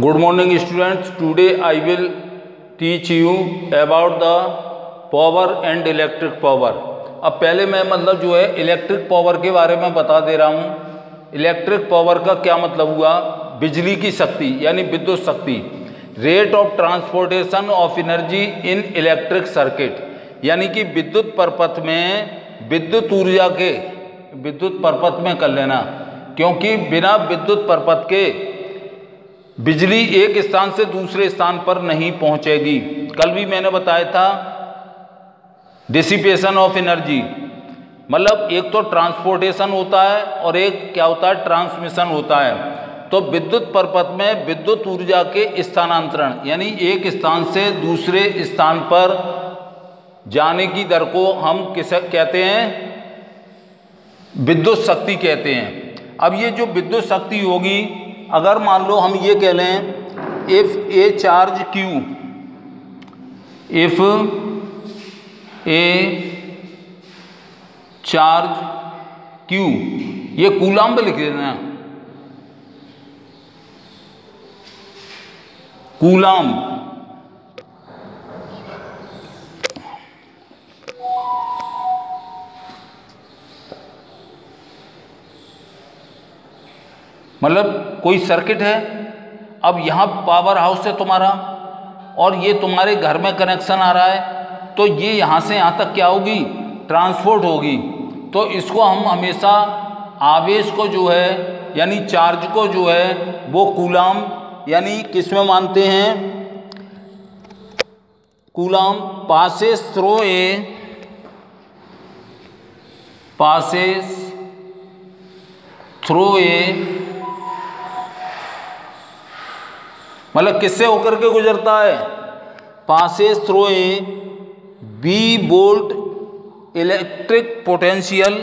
Good morning students. Today I will teach you about the power and electric power. अब पहले मैं जो है इलेक्ट्रिक पावर के बारे में बता दे रहा हूँ। इलेक्ट्रिक पावर का क्या मतलब हुआ? बिजली की शक्ति यानी विद्युत शक्ति। Rate of transportation of energy in electric circuit, यानी कि विद्युत परपथ में विद्युत ऊर्जा के विद्युत परपथ में कर लेना, क्योंकि बिना विद्युत परपथ के बिजली एक स्थान से दूसरे स्थान पर नहीं पहुंचेगी। कल भी मैंने बताया था डिसिपेशन ऑफ एनर्जी, मतलब एक तो ट्रांसपोर्टेशन होता है और एक क्या होता है, ट्रांसमिशन होता है। तो विद्युत परपथ में विद्युत ऊर्जा के स्थानांतरण यानी एक स्थान से दूसरे स्थान पर जाने की दर को हम किसे कहते हैं? विद्युत शक्ति कहते हैं। अब ये जो विद्युत शक्ति होगी, अगर मान लो हम ये कह लें if A charge Q, if A charge Q, ये कूलाम पे लिख देना, कूलाम। मतलब कोई सर्किट है, अब यहाँ पावर हाउस है तुम्हारा और ये तुम्हारे घर में कनेक्शन आ रहा है, तो ये यहाँ से यहाँ तक क्या होगी? ट्रांसपोर्ट होगी। तो इसको हम हमेशा आवेश को जो है यानी चार्ज को जो है वो कूलाम यानी किस में मानते हैं? Coulomb passes through a, passes through a, मतलब किससे होकर के गुजरता है? Passes through A B volt electric potential,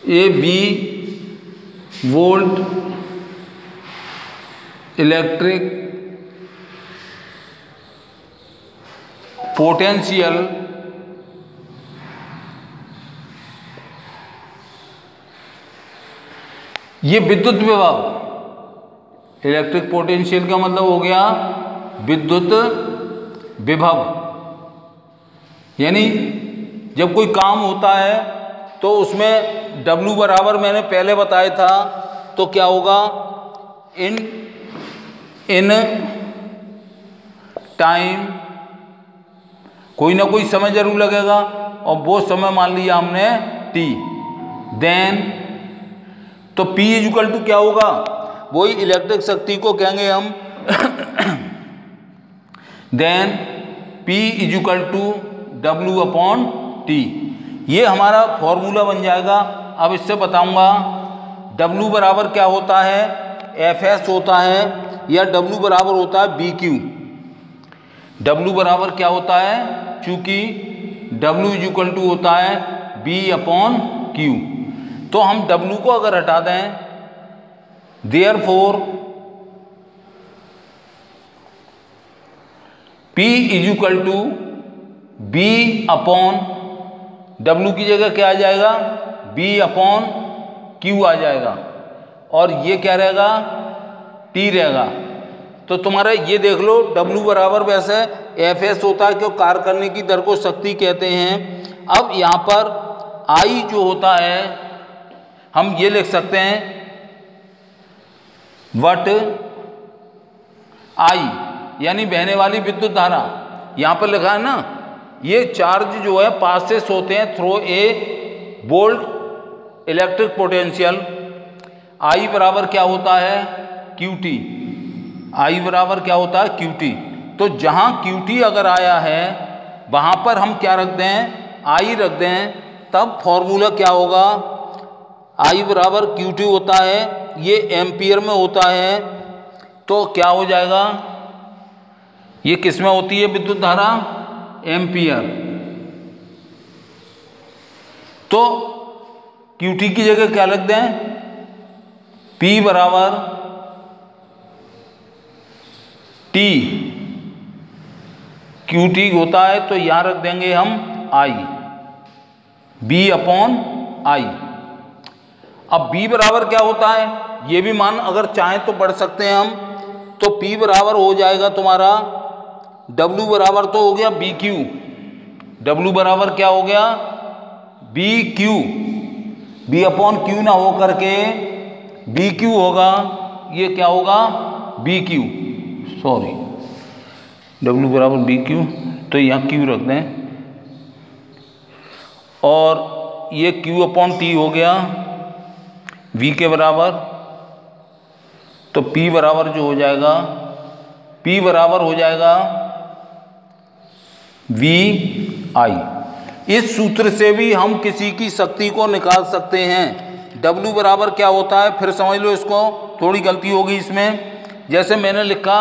A B volt electric potential ये विद्युत विभव। इलेक्ट्रिक पोटेंशियल का मतलब हो गया विद्युत विभव, यानी जब कोई काम होता है तो उसमें W बराबर मैंने पहले बताया था, तो क्या होगा? इन टाइम, कोई ना कोई समय जरूर लगेगा और वो समय मान लिया हमने T। देन तो P इक्वल टू क्या होगा? वही इलेक्ट्रिक शक्ति को कहेंगे हम then P equal to W upon T। ये हमारा फॉर्मूला बन जाएगा। अब इससे बताऊंगा W बराबर क्या होता है? Fs होता है, या W बराबर होता है BQ। W बराबर क्या होता है? चूंकि W इक्वल टू होता है B अपॉन Q, तो हम W को अगर हटा दें, Therefore P is equal to B upon W की जगह क्या आ जाएगा? B अपॉन Q आ जाएगा, और ये क्या रहेगा? T रहेगा। तो तुम्हारा ये देख लो W बराबर वैसे Fs होता है, क्यों? कार्य करने की दर को शक्ति कहते हैं। अब यहाँ पर I जो होता है हम ये लिख सकते हैं वट आई, यानी बहने वाली विद्युत धारा। यहाँ पर लिखा है ना, ये चार्ज जो है पासेस होते हैं through a volt electric potential. I बराबर क्या होता है? QT। आई बराबर क्या होता है? QT। तो जहाँ QT अगर आया है वहाँ पर हम क्या रख दें? आई रख दें, तब फॉर्मूला क्या होगा? आई बराबर QT होता है, ये एम्पियर में होता है, तो क्या हो जाएगा? ये किस में होती है विद्युत धारा? एम्पियर। तो QT की जगह क्या रख दें? P बराबर T, QT होता है तो यहां रख देंगे हम I, B अपॉन I। अब B बराबर क्या होता है, ये भी मान अगर चाहें तो बढ़ सकते हैं हम, तो P बराबर हो जाएगा तुम्हारा W बराबर तो हो गया BQ, W बराबर क्या हो गया BQ, B अपॉन Q ना हो करके BQ होगा, ये क्या होगा BQ, सॉरी W बराबर BQ, तो यहाँ Q रख दें, और ये Q अपॉन T हो गया V के बराबर, तो P बराबर जो हो जाएगा, P बराबर हो जाएगा VI। इस सूत्र से भी हम किसी की शक्ति को निकाल सकते हैं। W बराबर क्या होता है, फिर समझ लो इसको, थोड़ी गलती होगी इसमें। जैसे मैंने लिखा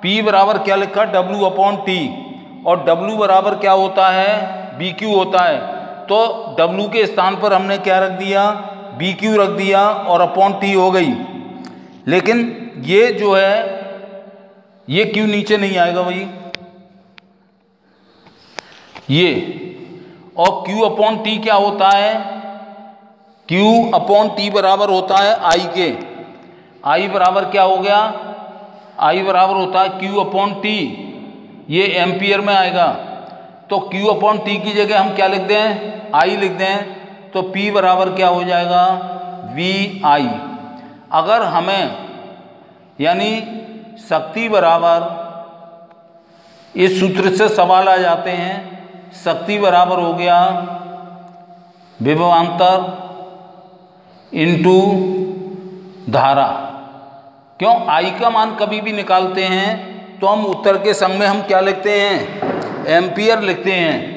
P बराबर क्या लिखा W अपॉन T, और W बराबर क्या होता है BQ होता है, तो W के स्थान पर हमने क्या रख दिया BQ रख दिया और अपॉन T हो गई। लेकिन ये जो है ये Q नीचे नहीं आएगा भाई, ये, और Q अपॉन T क्या होता है, Q अपॉन T बराबर होता है I के। I बराबर क्या हो गया, I बराबर होता है Q अपॉन T, ये एम्पियर में आएगा, तो Q अपॉन T की जगह हम क्या लिख दें I लिख दें, तो P बराबर क्या हो जाएगा VI। अगर हमें यानी शक्ति बराबर, इस सूत्र से सवाल आ जाते हैं, शक्ति बराबर हो गया विभवांतर इनटू धारा। क्यों, I का मान कभी भी निकालते हैं तो हम उत्तर के संग में हम क्या लिखते हैं एम्पियर लिखते हैं,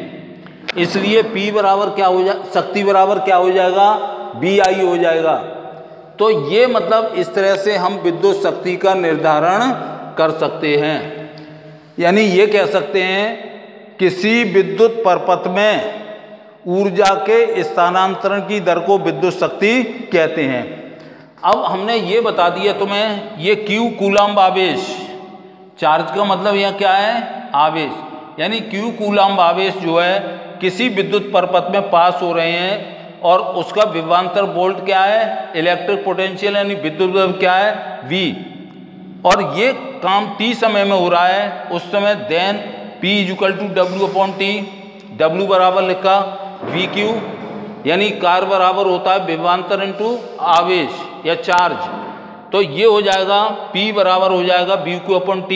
इसलिए P बराबर क्या हो जाए, शक्ति बराबर क्या हो जाएगा VI हो जाएगा। तो ये मतलब इस तरह से हम विद्युत शक्ति का निर्धारण कर सकते हैं। यानी ये कह सकते हैं किसी विद्युत परपथ में ऊर्जा के स्थानांतरण की दर को विद्युत शक्ति कहते हैं। अब हमने ये बता दिया तुम्हें, ये Q कूलम्ब आवेश, चार्ज का मतलब यह क्या है आवेश, यानी Q कूलम्ब आवेश जो है किसी विद्युत परपथ में पास हो रहे हैं, और उसका विभवांतर वोल्ट क्या है इलेक्ट्रिक पोटेंशियल यानी विद्युत विभव क्या है V, और ये काम T समय में हो रहा है, उस समय then P equal to W upon T, W बराबर लिखा VQ, यानी कार्य बराबर होता है विभवांतर इंटू आवेश या चार्ज, तो ये हो जाएगा P बराबर हो जाएगा VQ अपॉन T,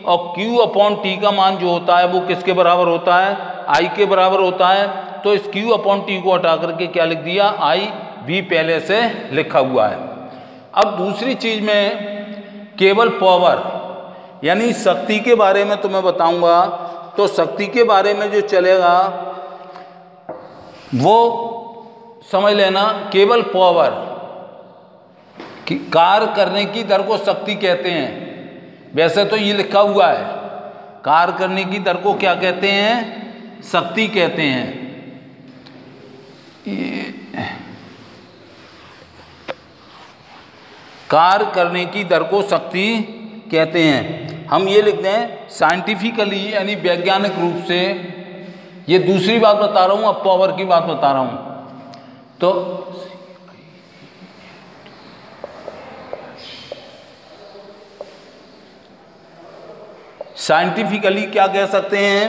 और Q अपॉन T का मान जो होता है वो किसके बराबर होता है I के बराबर होता है, तो इस Q अपॉन T को हटा करके क्या लिख दिया I V पहले से लिखा हुआ है। अब दूसरी चीज में केवल पावर यानी शक्ति के बारे में तुम्हें बताऊंगा, तो शक्ति के बारे में जो चलेगा वो समझ लेना, केवल पावर कि कार्य करने की दर को शक्ति कहते हैं। वैसे तो ये लिखा हुआ है कार्य करने की दर को क्या कहते हैं शक्ति कहते हैं। कार्य करने की दर को शक्ति कहते हैं। हम ये लिख दें साइंटिफिकली यानी वैज्ञानिक रूप से, ये दूसरी बात बता रहा हूँ, अब पावर की बात बता रहा हूँ। तो साइंटिफिकली क्या कह सकते हैं,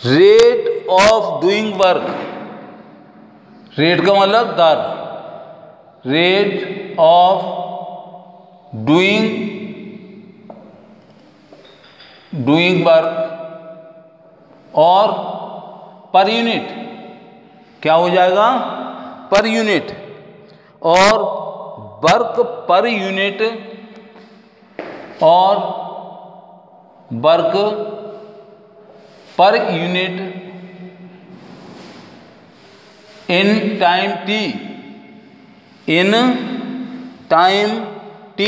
rate of doing work, rate का मतलब दर, रेट ऑफ डूइंग वर्क, और पर यूनिट क्या हो जाएगा पर यूनिट, और वर्क पर यूनिट, और work per unit in time t, in time t,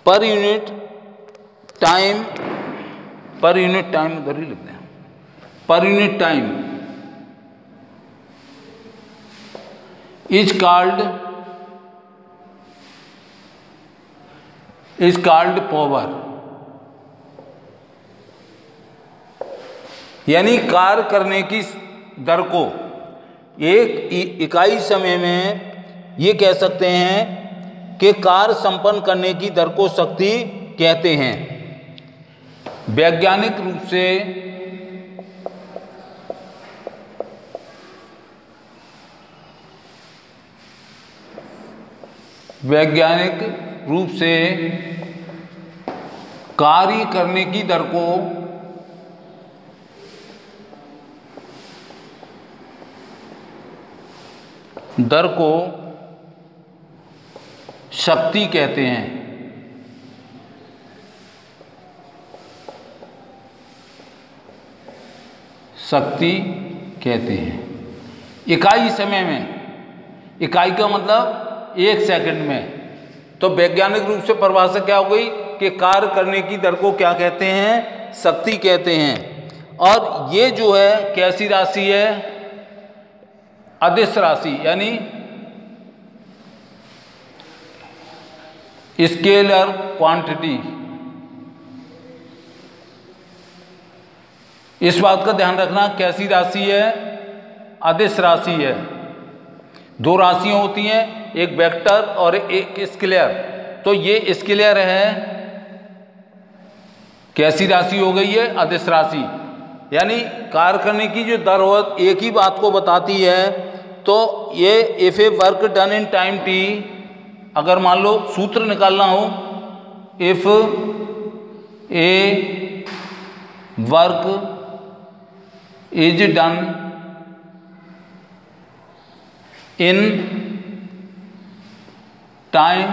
per unit time, per unit time उधर ही लिख दें, per unit time is called power. यानी कार्य करने की दर को एक इकाई समय में ये कह सकते हैं कि कार्य संपन्न करने की दर को शक्ति कहते हैं। वैज्ञानिक रूप से कार्य करने की दर को शक्ति कहते हैं। शक्ति कहते हैं। इकाई समय में, इकाई का मतलब 1 सेकंड में, तो वैज्ञानिक रूप से परिभाषा क्या हो गई कि कार्य करने की दर को क्या कहते हैं? शक्ति कहते हैं। और ये जो है कैसी राशि है? अदिश राशि, यानी स्केलर क्वांटिटी। इस बात का ध्यान रखना, कैसी राशि है? अदिश राशि है। 2 राशियां होती हैं, एक वेक्टर और एक स्केलर। तो ये स्केलर है, कैसी राशि हो गई है? अदिश राशि। यानी कार्य करने की जो दर हो एक ही बात को बताती है। तो ये if A work done in time T, अगर मान लो सूत्र निकालना हो, if A work is done in time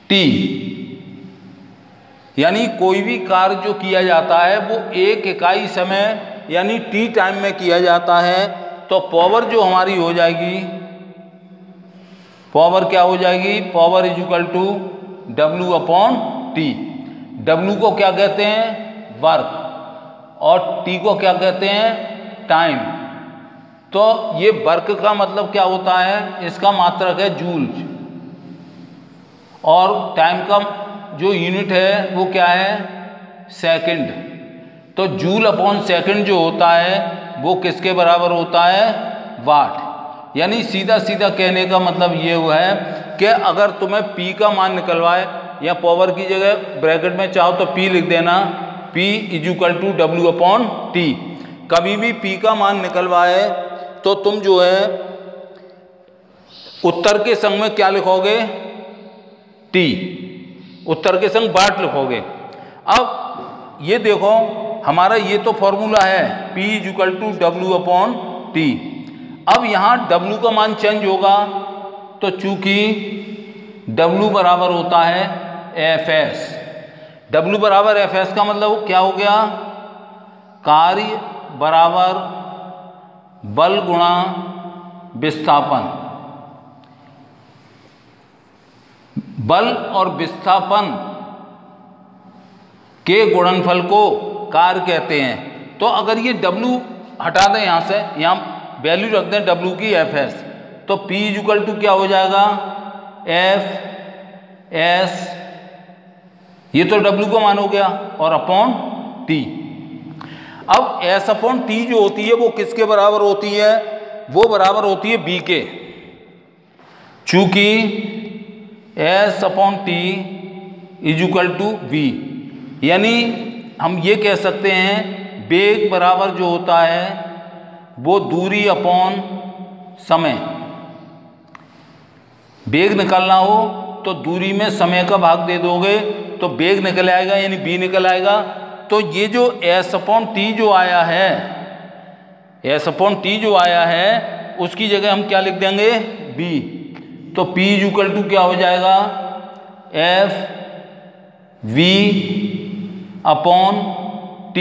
T, यानी कोई भी कार्य जो किया जाता है वो एक इकाई समय यानी टी टाइम में किया जाता है, तो पावर जो हमारी हो जाएगी, पावर क्या हो जाएगी? Power is equal to W upon T. W को क्या कहते हैं? वर्क, और T को क्या कहते हैं? टाइम। तो ये वर्क का मतलब क्या होता है? इसका मात्रक है जूल्स, और टाइम का जो यूनिट है वो क्या है? सेकंड। तो जूल अपॉन सेकंड जो होता है वो किसके बराबर होता है? वाट। यानी सीधा सीधा कहने का मतलब ये हुआ है कि अगर तुम्हें P का मान निकलवाए, या पावर की जगह ब्रैकेट में चाहो तो P लिख देना, P is equal to W upon T. कभी भी P का मान निकलवाए तो तुम जो है उत्तर के संग में क्या लिखोगे? T। उत्तर के संग वाट लिखोगे। अब ये देखो, हमारा ये तो फॉर्मूला है, P is equal to W upon T. अब यहाँ W का मान चेंज होगा, तो चूंकि W बराबर होता है Fs। W बराबर Fs का मतलब क्या हो गया? कार्य बराबर बल गुणा विस्थापन। बल और विस्थापन के गुणनफल को कार्य कहते हैं। तो अगर ये W हटा दें यहाँ से, यहाँ वैल्यू रख दें W की Fs, तो P इज इक्वल टू क्या हो जाएगा? Fs, ये तो W का मान हो गया, और अपॉन T। अब S अपॉन T जो होती है वो किसके बराबर होती है? वो बराबर होती है B के। चूंकि S upon T is equal to V, यानी हम ये कह सकते हैं वेग बराबर जो होता है वो दूरी अपॉन समय। वेग निकालना हो तो दूरी में समय का भाग दे दोगे तो वेग निकल आएगा, यानी B निकल आएगा। तो ये जो S अपॉन T जो आया है, S अपॉन T जो आया है उसकी जगह हम क्या लिख देंगे? B। तो P इज इक्वल टू क्या हो जाएगा? F V upon T।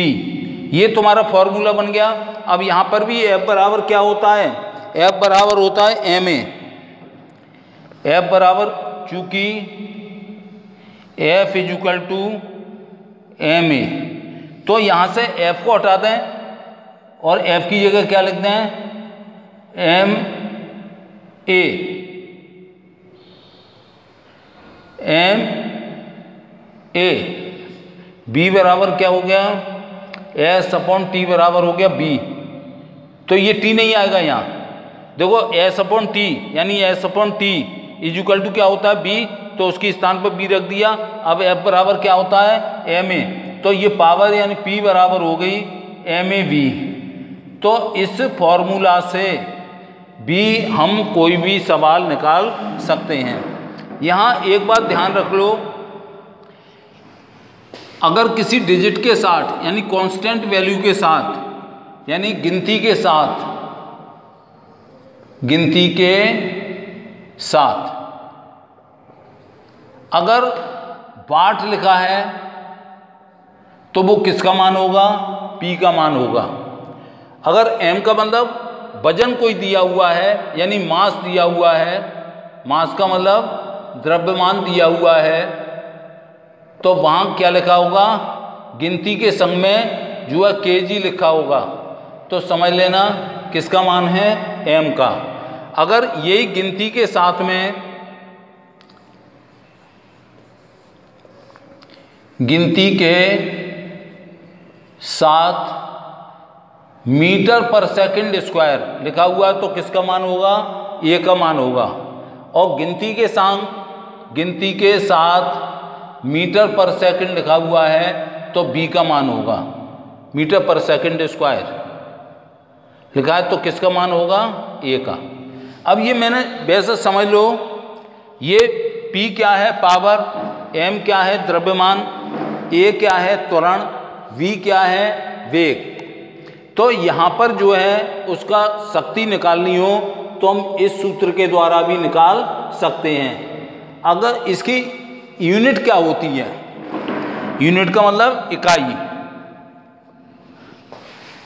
ये तुम्हारा फॉर्मूला बन गया। अब यहाँ पर भी F बराबर क्या होता है? F बराबर होता है ma। F बराबर, चूंकि F is equal to ma, तो यहाँ से F को हटा दें और F की जगह क्या लिख दें? ma। B बराबर क्या हो गया? S अपॉन T बराबर हो गया B। तो ये टी नहीं आएगा यहाँ। देखो एस अपॉन टी, यानी S upon T is equal to क्या होता है बी, तो उसके स्थान पर बी रख दिया। अब एफ बराबर क्या होता है एम ए, तो ये पावर यानी पी बराबर हो गई एम ए वी। तो इस फॉर्मूला से भी हम कोई भी सवाल निकाल सकते हैं। यहाँ एक बात ध्यान रख लो, अगर किसी डिजिट के साथ यानी कांस्टेंट वैल्यू के साथ यानी गिनती के साथ अगर वाट लिखा है तो वो किसका मान होगा, पी का मान होगा। अगर एम का मतलब वजन कोई दिया हुआ है यानी मास दिया हुआ है, मास का मतलब द्रव्यमान दिया हुआ है, तो वहाँ क्या लिखा होगा, गिनती के संग में जो है केजी लिखा होगा। तो समझ लेना किसका मान है, एम का। अगर यही गिनती के साथ में मीटर पर सेकंड स्क्वायर लिखा हुआ है तो किसका मान होगा, ए का मान होगा। और गिनती के साथ मीटर पर सेकंड लिखा हुआ है तो बी का मान होगा, मीटर पर सेकंड स्क्वायर लिखा है तो किसका मान होगा, ए का। अब ये मैंने वैसे समझ लो, ये पी क्या है पावर, एम क्या है द्रव्यमान, ए क्या है त्वरण, वी क्या है वेग। तो यहाँ पर जो है उसका शक्ति निकालनी हो तो हम इस सूत्र के द्वारा भी निकाल सकते हैं। अगर इसकी यूनिट क्या होती है, यूनिट का मतलब इकाई,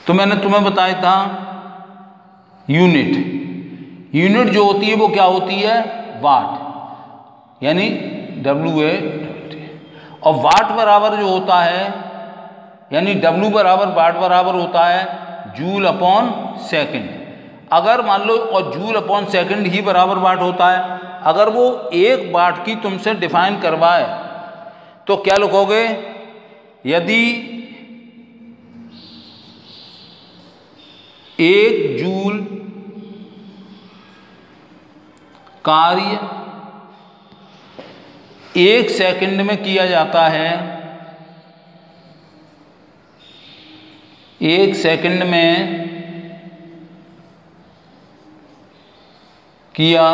तो मैंने तुम्हें बताया था यूनिट जो होती है वो क्या होती है, वाट, यानी WA। और वाट बराबर जो होता है यानी W बराबर वाट बराबर होता है जूल अपॉन सेकंड। अगर मान लो और जूल अपॉन सेकंड ही बराबर वाट होता है, अगर वो एक वाट की तुमसे डिफाइन करवाए तो क्या लिखोगे, यदि 1 जूल कार्य 1 सेकंड में किया जाता है, 1 सेकंड में किया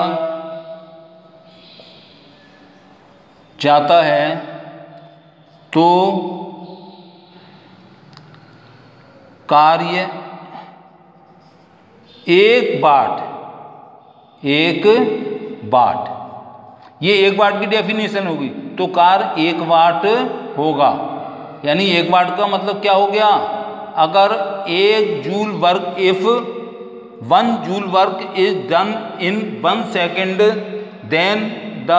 जाता है तो कार्य 1 वाट, ये 1 वाट की डेफिनेशन होगी, तो कार्य 1 वाट होगा। यानी 1 वाट का मतलब क्या हो गया, अगर 1 joule work, if 1 joule work is done in 1 second then the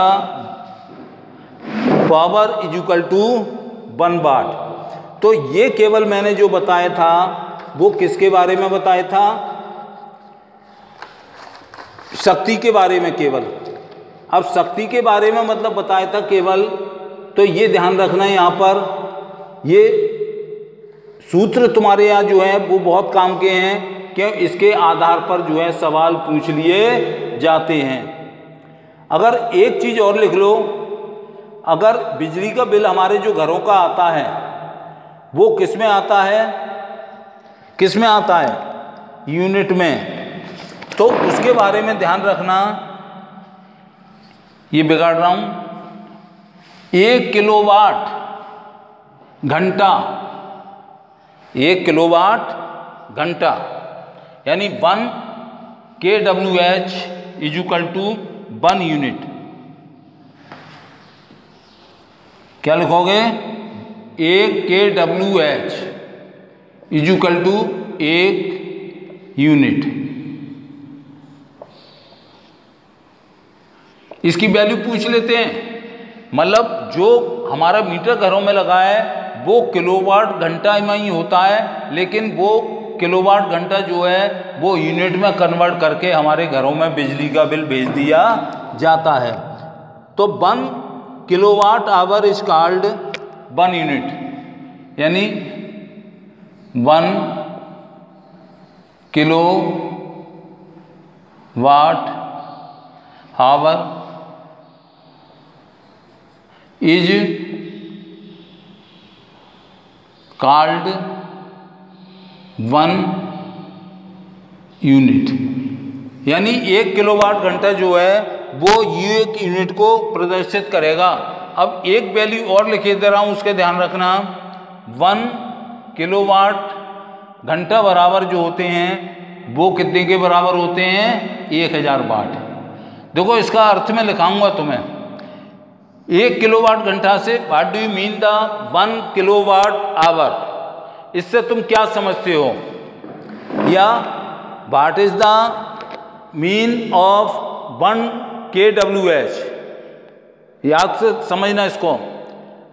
power is equal to 1 watt. तो ये केवल मैंने जो बताया था वो किसके बारे में बताया था, शक्ति के बारे में केवल। अब शक्ति के बारे में मतलब बताया था केवल, तो ये ध्यान रखना है यहाँ पर, ये सूत्र तुम्हारे यहाँ जो है वो बहुत काम के हैं कि इसके आधार पर जो है सवाल पूछ लिए जाते हैं। अगर एक चीज़ और लिख लो, अगर बिजली का बिल हमारे जो घरों का आता है वो किस में आता है, यूनिट में, तो उसके बारे में ध्यान रखना। ये बिगाड़ रहा हूँ, 1 किलोवाट घंटा, 1 किलोवाट घंटा यानी 1 kWh is equal to 1 unit. क्या लिखोगे, 1 kWh is equal to 1 unit. इसकी वैल्यू पूछ लेते हैं, मतलब जो हमारा मीटर घरों में लगा है वो किलोवाट घंटा में ही होता है, लेकिन वो किलोवाट घंटा जो है वो यूनिट में कन्वर्ट करके हमारे घरों में बिजली का बिल भेज दिया जाता है। तो 1 kilowatt hour is called 1 unit, यानी 1 kilo watt hour is called 1 unit. यानी 1 किलोवाट घंटा जो है वो एक यूनिट को प्रदर्शित करेगा। अब एक वैल्यू और लिखे दे रहा हूँ, उसके ध्यान रखना। 1 किलोवाट घंटा बराबर जो होते हैं वो कितने के बराबर होते हैं? 1000 वाट। देखो इसका अर्थ में लिखाऊंगा तुम्हें। 1 किलोवाट घंटा से what do you mean the 1 kilowatt our, इससे तुम क्या समझते हो? या what is the mean of 1 kWh? याद से समझना इसको।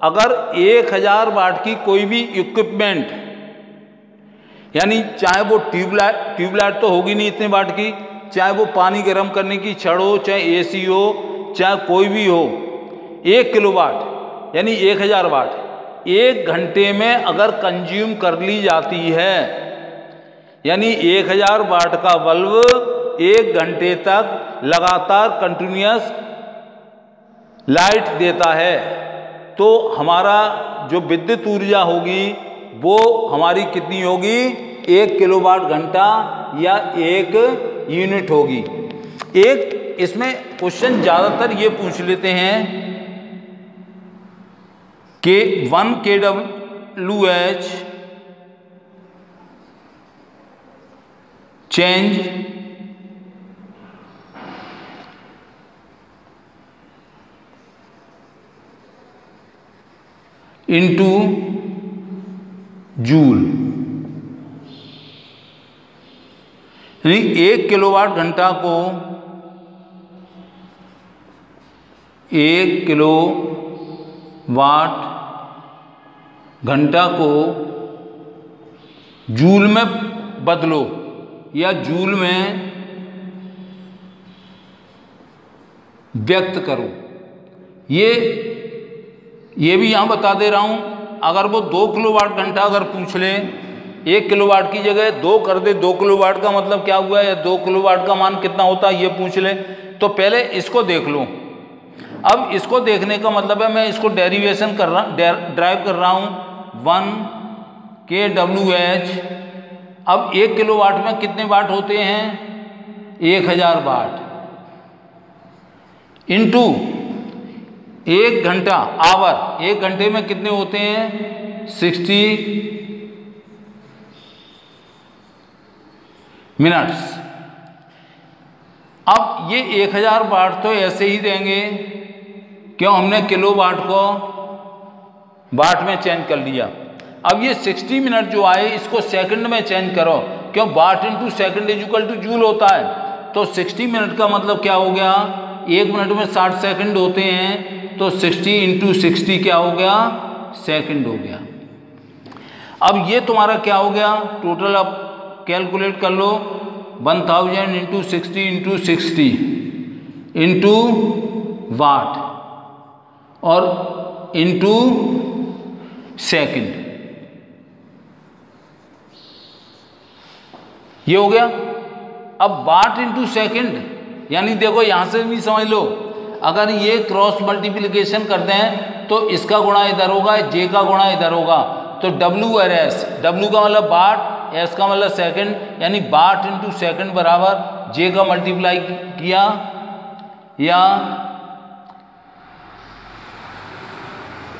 अगर 1000 वाट की कोई भी इक्विपमेंट, यानी चाहे वो ट्यूबलाइट तो होगी नहीं इतने वाट की, चाहे वो पानी गर्म करने की छड़ हो, चाहे एसी हो, चाहे कोई भी हो, 1 किलोवाट यानी 1000 वाट 1 घंटे में अगर कंज्यूम कर ली जाती है, यानी 1000 वाट का बल्ब 1 घंटे तक लगातार कंटिन्यूअस लाइट देता है, तो हमारा जो विद्युत ऊर्जा होगी वो हमारी कितनी होगी? 1 किलोवाट घंटा या 1 यूनिट होगी। एक इसमें क्वेश्चन ज़्यादातर ये पूछ लेते हैं कि 1 kWh चेंज इनटू जूल, यानी 1 किलोवाट घंटा को 1 किलोवाट घंटा को जूल में बदलो या जूल में व्यक्त करो। ये भी यहाँ बता दे रहा हूँ। अगर वो 2 किलोवाट घंटा अगर पूछ ले, 1 किलोवाट की जगह 2 कर दे, 2 किलोवाट का मतलब क्या हुआ, या 2 किलोवाट का मान कितना होता है ये पूछ ले, तो पहले इसको देख लो। अब इसको देखने का मतलब है मैं इसको डेरिवेशन कर रहा, ड्राइव कर रहा हूँ। 1 kWh, अब 1 किलोवाट में कितने वाट होते हैं? 1000 वाट इंटू 1 घंटा आवर, 1 घंटे में कितने होते हैं? 60 मिनट्स। अब ये 1000 वाट तो ऐसे ही देंगे, क्यों? हमने किलोवाट को वाट में चेंज कर लिया। अब ये 60 मिनट जो आए इसको सेकंड में चेंज करो, क्यों? Watt into second is equal to joule होता है। तो 60 मिनट का मतलब क्या हो गया? 1 मिनट में 60 सेकंड होते हैं, तो 60 इंटू 60 क्या हो गया? सेकंड हो गया। अब ये तुम्हारा क्या हो गया? टोटल अब कैलकुलेट कर लो। 1000 इंटू 60 इंटू 60 इंटू वाट और इंटू सेकंड, ये हो गया। अब वाट इंटू सेकंड, यानी देखो यहां से भी समझ लो, अगर ये क्रॉस मल्टीप्लिकेशन करते हैं तो इसका गुणा इधर होगा, जे का गुणा इधर होगा, तो W और S, W का मतलब वाट, S का मतलब सेकंड, यानी वाट इंटू सेकंड बराबर जे का मल्टीप्लाई किया या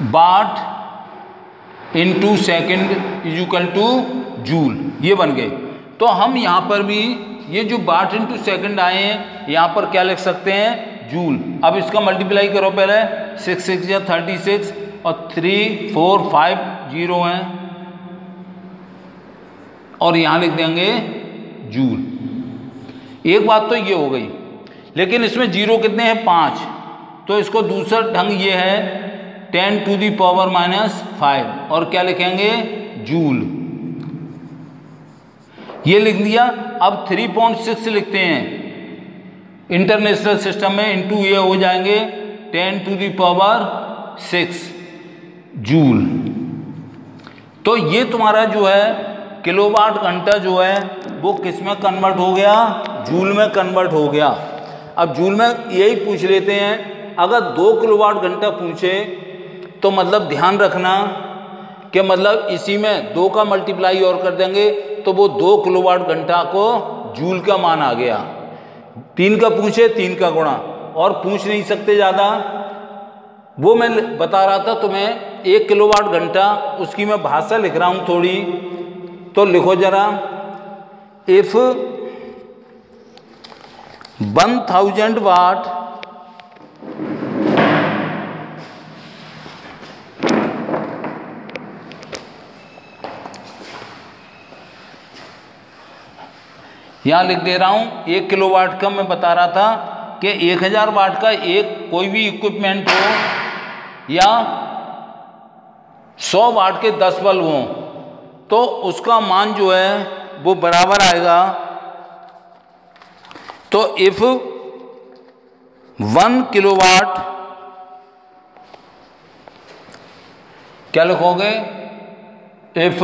watt into second is equal to joule, ये बन गए। तो हम यहाँ पर भी ये जो वाट इंटू सेकंड आए हैं यहाँ पर क्या लिख सकते हैं? जूल। अब इसका मल्टीप्लाई करो पहले, 6 6 या 36 और 3 4 5 0 हैं और यहाँ लिख देंगे जूल। एक बात तो ये हो गई, लेकिन इसमें जीरो कितने हैं? 5। तो इसको दूसरा ढंग ये है 10 टू दी पावर -5 और क्या लिखेंगे? जूल। ये लिख दिया। अब 3.6 लिखते हैं इंटरनेशनल सिस्टम में, इंटू ये हो जाएंगे 10 टू दी पावर 6 जूल। तो ये तुम्हारा जो है किलोवाट घंटा जो है वो किस में कन्वर्ट हो गया, जूल में कन्वर्ट हो गया। अब जूल में यही पूछ लेते हैं, अगर 2 किलोवाट घंटा पूछे तो मतलब ध्यान रखना कि मतलब इसी में 2 का मल्टीप्लाई और कर देंगे तो वो 2 किलोवाट घंटा को जूल का मान आ गया। 3 का पूछे 3 का गुणा, और पूछ नहीं सकते ज़्यादा। वो मैं बता रहा था तुम्हें 1 किलोवाट घंटा, उसकी मैं भाषा लिख रहा हूँ थोड़ी, तो लिखो जरा। इफ 1000 वाट यहाँ लिख दे रहा हूँ 1 किलोवाट का मैं बता रहा था कि 1000 वाट का एक कोई भी इक्विपमेंट हो या 100 वाट के 10 बल्ब हों तो उसका मान जो है वो बराबर आएगा। तो इफ 1 किलोवाट, क्या लिखोगे, इफ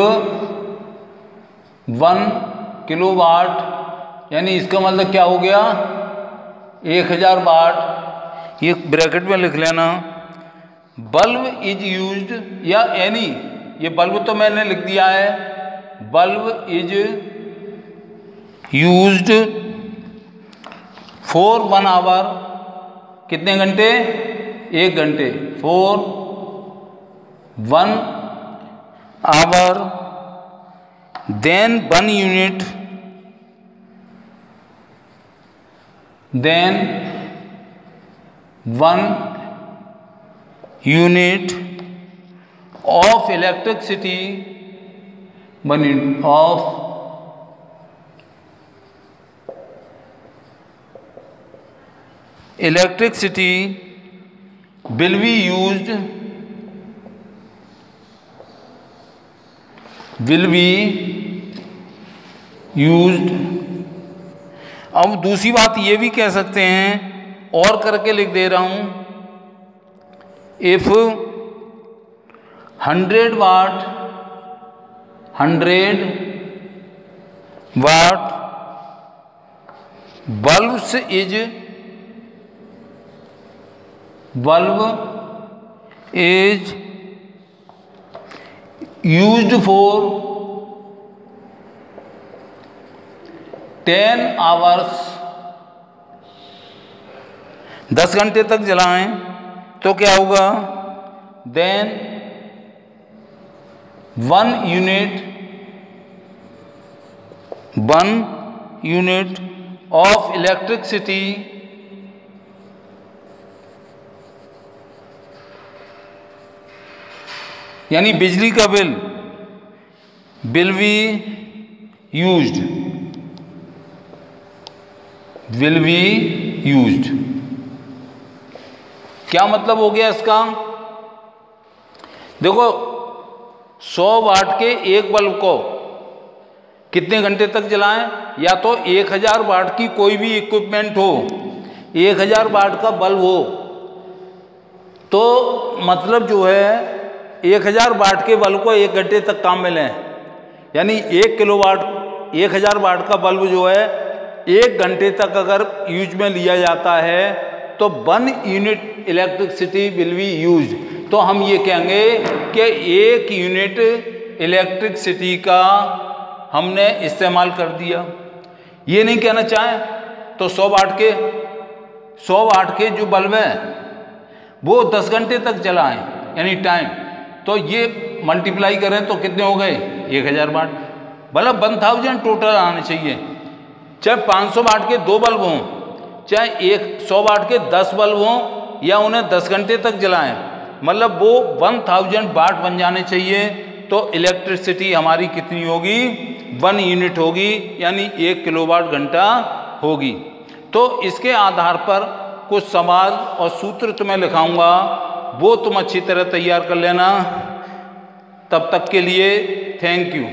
1 किलोवाट यानी इसका मतलब क्या हो गया, 1000 वाट, ये ब्रैकेट में लिख लेना। बल्ब इज यूज्ड या एनी, ये बल्ब तो मैंने लिख दिया है, bulb is used for 1 hour, कितने घंटे, 1 घंटे, for 1 hour, then 1 unit, then 1 unit of electricity, 1 unit of electricity will be used, अब दूसरी बात ये भी कह सकते हैं, और करके लिख दे रहा हूं, if 100 watt bulb is used for 10 hours, 10 घंटे तक जलाएं तो क्या होगा, देन 1 यूनिट ऑफ इलेक्ट्रिसिटी यानी बिजली का बिल विल बी यूज्ड। क्या मतलब हो गया इसका, देखो 100 वाट के एक बल्ब को कितने घंटे तक जलाएं, या तो 1000 वाट की कोई भी इक्विपमेंट हो, 1000 वाट का बल्ब हो, तो मतलब जो है 1000 वाट के बल्ब को 1 घंटे तक काम में लें, यानी 1 किलोवाट 1000 वाट का बल्ब जो है 1 घंटे तक अगर यूज में लिया जाता है तो 1 unit electricity will be used. तो हम ये कहेंगे कि 1 यूनिट इलेक्ट्रिसिटी का हमने इस्तेमाल कर दिया। ये नहीं कहना चाहें तो 100 वाट के जो बल्ब हैं वो 10 घंटे तक चलाएं यानी टाइम, तो ये मल्टीप्लाई करें तो कितने हो गए, 1000 वाट, मतलब 1000 टोटल आने चाहिए। चाहे 500 वाट के 2 बल्ब हों, चाहे 100 वाट के 10 बल्ब हों, या उन्हें 10 घंटे तक जलाएं, मतलब वो 1000 वाट बन जाने चाहिए। तो इलेक्ट्रिसिटी हमारी कितनी होगी, 1 यूनिट होगी, यानी 1 किलोवाट घंटा होगी। तो इसके आधार पर कुछ सवाल और सूत्र तुम्हें लिखाऊंगा, वो तुम अच्छी तरह तैयार कर लेना। तब तक के लिए थैंक यू।